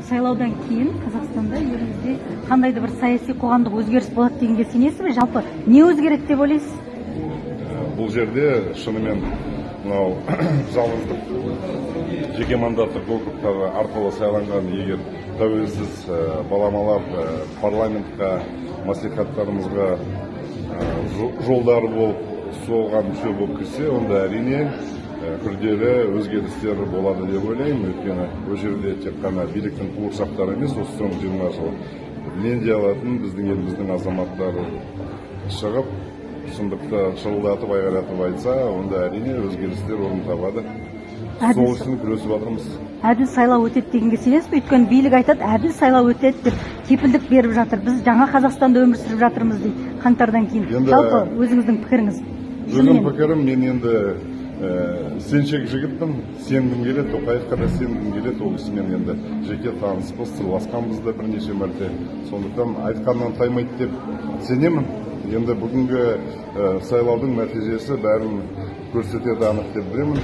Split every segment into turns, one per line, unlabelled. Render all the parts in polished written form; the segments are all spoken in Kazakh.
Сайлаудан кейін Қазақстанда елімізде қандайды бір саяси қоғамдық өзгеріс болады дегенге сенесіз бе? Жалпы не өзгереді деп ойлайсыз?
Бұл жерде шынымен мынау жалғыздық жеке мандаттық округтары арқылы сайланған егер тәуелсіз баламалар парламентқа, мәслихаттарымызға жолдары болып соған мүше болып кірсе, онда әрине күрделі өзгерістер болады деп ойлаймын. Өйткені ол жерде тек қана биліктің қуыршақтары емес, осы соңғы 20 жыл ленде алатын біздің еліміздің азаматтары шығып, шындықты шырылдатып, айғайлатып айтса, онда әрине өзгерістер орын табады. Сол үшін күресіп жатырмыз.
Әділ сайлау өтеді дегенге сенесіз бе? Өйткені билік айтады, әділ сайлау өтеді деп кепілдік беріп жатыр. Біз жаңа Қазақстанда өмір сүріп жатырмыз дейді, қаңтардан кейін. Жалпы өзіңіздің пікіріңіз?
Өзімнің пікірім, мен енді сеншек жігітпін, сенгім келеді, Тоқаевқа да сенгім келеді, ол кісімен енді жеке таныспыз, сырласқанбыз да бірнеше мәрте. Сондықтан айтқаннан таймайды деп сенемін. Енді бүгінгі сайлаудың нәтижесі бәрін көрсетеді анық деп білемін.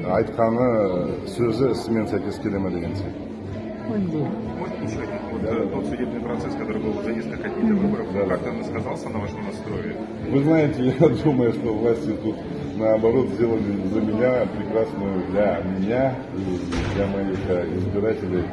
Айтқаны сөзі ісімен сәйкес келе ме деген сияқты.
Тот судебный процесс, который был за несколько дней до выборов, как он сказался на вашем настрое?
Вы знаете, я думаю, что власти тут наоборот сделали за меня прекрасную, для меня и для моих избирателей